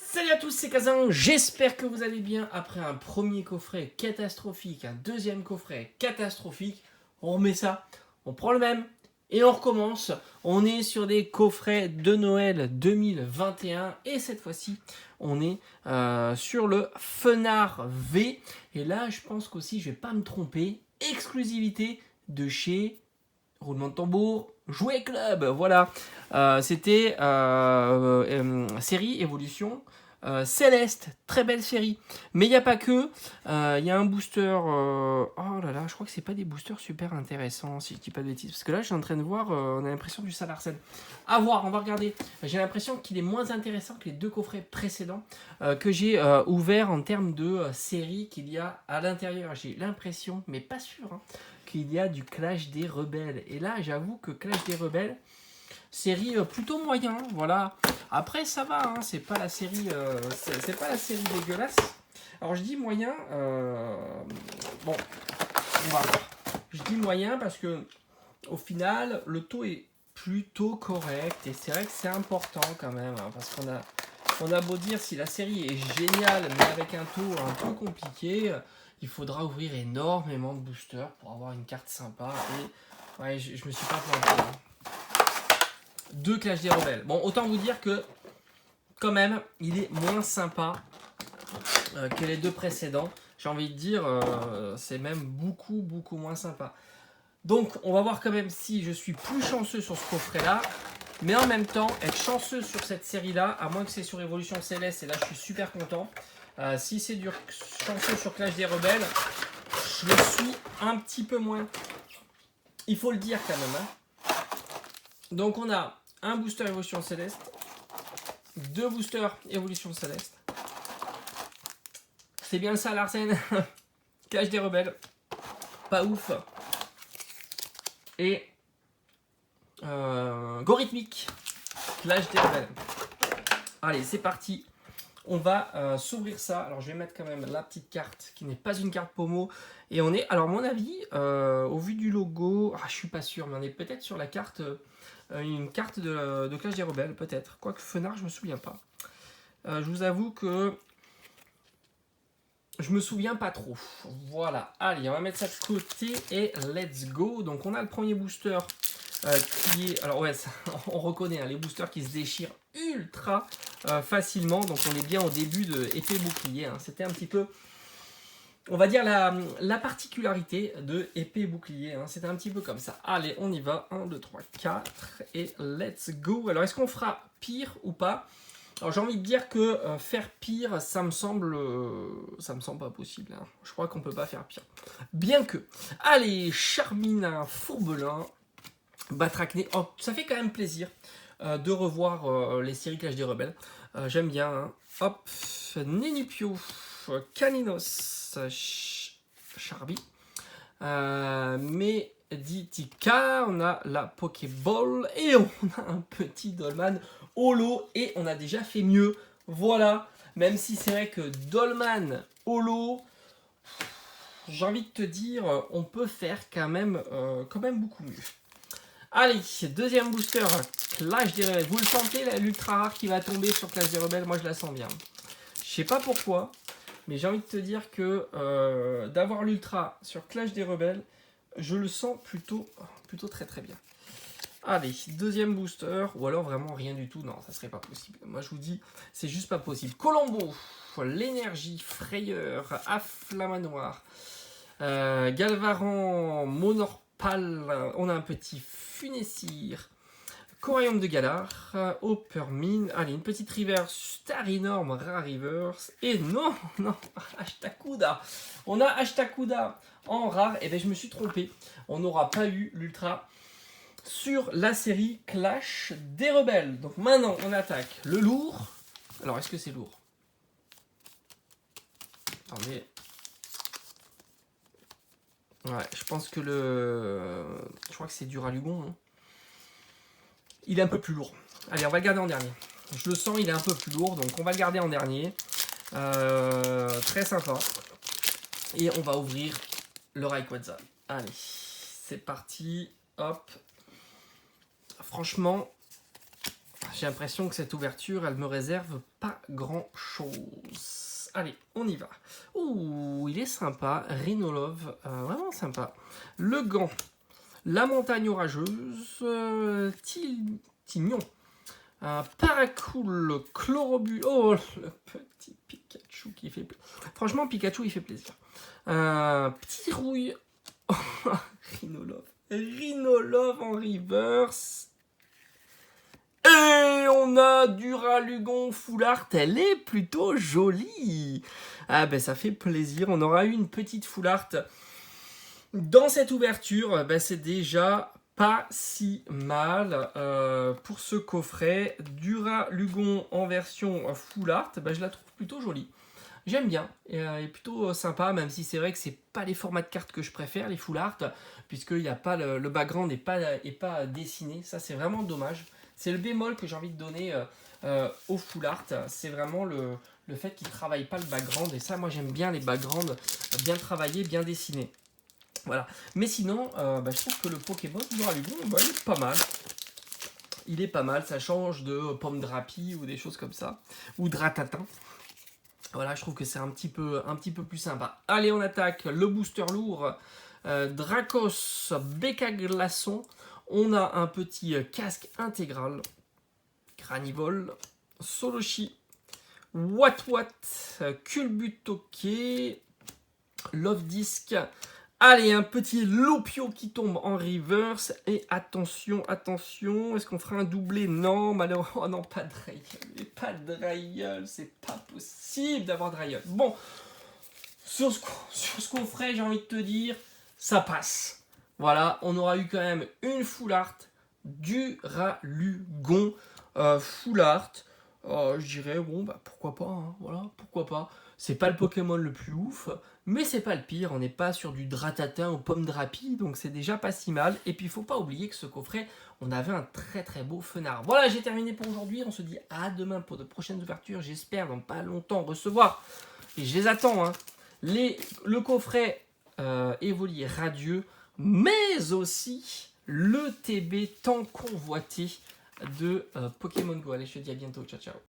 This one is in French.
Salut à tous, c'est Kazan, j'espère que vous allez bien. Après un premier coffret catastrophique, un deuxième coffret catastrophique, on remet ça, on prend le même et on recommence. On est sur des coffrets de Noël 2021 et cette fois-ci, on est sur le Fenard V. Et là, je pense qu'aussi, je vais pas me tromper, exclusivité de chez roulement de tambour, Jouet Club, voilà. C'était série évolution Céleste, très belle série. Mais il n'y a pas que. Il y a un booster. Oh là là, je crois que c'est pas des boosters super intéressants, si je dis pas de bêtises. Parce que là, je suis en train de voir, on a l'impression du Salarsen. À voir, on va regarder. J'ai l'impression qu'il est moins intéressant que les deux coffrets précédents que j'ai ouverts en termes de série qu'il y a à l'intérieur. J'ai l'impression, mais pas sûr, hein, qu'il y a du Clash des Rebelles. Et là, j'avoue que Clash des Rebelles, série plutôt moyen, voilà. Après, ça va, hein, c'est pas la série, c'est pas la série dégueulasse. Alors, je dis moyen, bon, on va voir. Je dis moyen parce que, au final, le taux est plutôt correct. Et c'est vrai que c'est important quand même, hein, parce qu'on a beau dire si la série est géniale, mais avec un taux un peu compliqué, il faudra ouvrir énormément de boosters pour avoir une carte sympa. Et ouais, je me suis pas planté. Hein. Deux Clash des Rebelles. Bon, autant vous dire que, quand même, il est moins sympa que les deux précédents. J'ai envie de dire, c'est même beaucoup moins sympa. Donc, on va voir quand même si je suis plus chanceux sur ce coffret-là. Mais en même temps, être chanceux sur cette série-là, à moins que c'est sur Évolution Céleste, et là je suis super content. Si c'est chanceux sur Clash des Rebelles, je le suis un petit peu moins. Il faut le dire quand même. Hein. Donc on a un booster Évolution Céleste, deux boosters Évolution Céleste. C'est bien ça Larsen. Clash des Rebelles. Pas ouf. Et Gorithmique. Clash des Rebelles. Allez, c'est parti. On va s'ouvrir ça. Alors, je vais mettre quand même la petite carte qui n'est pas une carte Pomo. Et on est, alors, à mon avis, au vu du logo, je suis pas sûr, mais on est peut-être sur la carte, une carte de Clash des Rebelles, peut-être. Quoique Fenard, je me souviens pas. Je vous avoue que je me souviens pas trop. Voilà. Allez, on va mettre ça de côté et let's go. Donc, on a le premier booster qui est... Alors, ouais, ça, on reconnaît hein, les boosters qui se déchirent ultra facilement. Donc, on est bien au début de épée bouclier. Hein. C'était un petit peu... On va dire la particularité de épée bouclier. Hein. C'était un petit peu comme ça. Allez, on y va. 1, 2, 3, 4 et let's go. Alors, est-ce qu'on fera pire ou pas ? Alors j'ai envie de dire que faire pire, ça me semble pas possible. Hein. Je crois qu'on peut pas faire pire. Bien que. Allez, Charmina, Fourbelin, Batracné. Oh, ça fait quand même plaisir de revoir les séries Clash des Rebelles. J'aime bien. Hein. Hop, Nenupio, Caninos, Charby, Meditica, on a la Pokéball et on a un petit Dolman Holo et on a déjà fait mieux. Voilà, même si c'est vrai que Dolman Holo, j'ai envie de te dire, on peut faire quand même beaucoup mieux. Allez, deuxième booster, Clash des Rebelles. Vous le sentez, l'ultra rare qui va tomber sur Clash des Rebelles? Moi, je la sens bien. Je sais pas pourquoi, mais j'ai envie de te dire que d'avoir l'ultra sur Clash des Rebelles, je le sens plutôt très bien. Allez, deuxième booster, ou alors vraiment rien du tout. Non, ça serait pas possible. Moi, je vous dis, c'est juste pas possible. Colombo, l'énergie, frayeur, Afflamanoir, Galvaran, Monorpal, on a un petit Funessir, Corarium de Galar, Hoppermine, allez, une petite reverse, Starinорm, Rare Reverse, et non, Ashtakuda. On a Ashtakuda en rare, et bien je me suis trompé. On n'aura pas eu l'ultra sur la série Clash des Rebelles. Donc maintenant, on attaque le lourd. Alors, est-ce que c'est lourd? Attendez. Ouais, je pense que je crois que c'est du Ralugon. Hein. Il est un peu plus lourd. Allez, on va le garder en dernier. Je le sens, il est un peu plus lourd, donc on va le garder en dernier. Très sympa. Et on va ouvrir le Rayquaza. Allez, c'est parti. Hop. Franchement, J'ai l'impression que cette ouverture, elle me réserve pas grand-chose. Allez, on y va. Ouh, il est sympa. Rhinolove, vraiment sympa. Le gant. La montagne orageuse. Tignon. Paracool. Chlorobus. Oh, le petit Pikachu qui fait plaisir. Franchement, Pikachu, il fait plaisir. Petit rouille. Rhinolove. Rhinolove en reverse. Et on a Duralugon Full Art, elle est plutôt jolie. Ah ben ça fait plaisir, on aura eu une petite Full Art dans cette ouverture, ben c'est déjà pas si mal pour ce coffret. Duralugon en version Full Art, ben je la trouve plutôt jolie. J'aime bien, elle est plutôt sympa, même si c'est vrai que c'est pas les formats de cartes que je préfère, les Full Art, puisqu'il n'y a pas le background n'est pas dessiné, ça c'est vraiment dommage. C'est le bémol que j'ai envie de donner au Full Art, c'est vraiment le fait qu'il ne travaille pas le background, et ça moi j'aime bien les backgrounds bien travaillés, bien dessinés. Voilà. Mais sinon, je trouve que le Pokémon Duralugon, il est pas mal. Il est pas mal, ça change de Pomme Drapi ou des choses comme ça, ou Dratatin. Voilà, je trouve que c'est un petit peu plus sympa. Allez, on attaque le booster lourd. Dracos, Béca Glaçon. On a un petit casque intégral. Granivol, Soloshi, Watwat, Culbutoke, Love Disc. Allez, un petit Lopio qui tombe en reverse. Et attention, attention. Est-ce qu'on fera un doublé? Non, malheureusement. Oh non, pas de Drailleul. Pas de Drailleul. C'est pas possible d'avoir Drailleul. Bon, sur ce qu'on ferait, j'ai envie de te dire, ça passe. Voilà, on aura eu quand même une Full Art, Duralugon Full Art. Je dirais, bon, bah pourquoi pas, hein, voilà, pourquoi pas. C'est pas le Pokémon le plus ouf, mais c'est pas le pire. On n'est pas sur du Dratatin ou Pomme Drapi, donc c'est déjà pas si mal. Et puis il faut pas oublier que ce coffret, on avait un très très beau Fenard. Voilà, j'ai terminé pour aujourd'hui. On se dit à demain pour de prochaines ouvertures. J'espère dans pas longtemps recevoir, et je les attends, hein, le coffret Evoli Radieux, mais aussi le TB tant convoité de Pokémon Go. Allez, je te dis à bientôt. Ciao, ciao.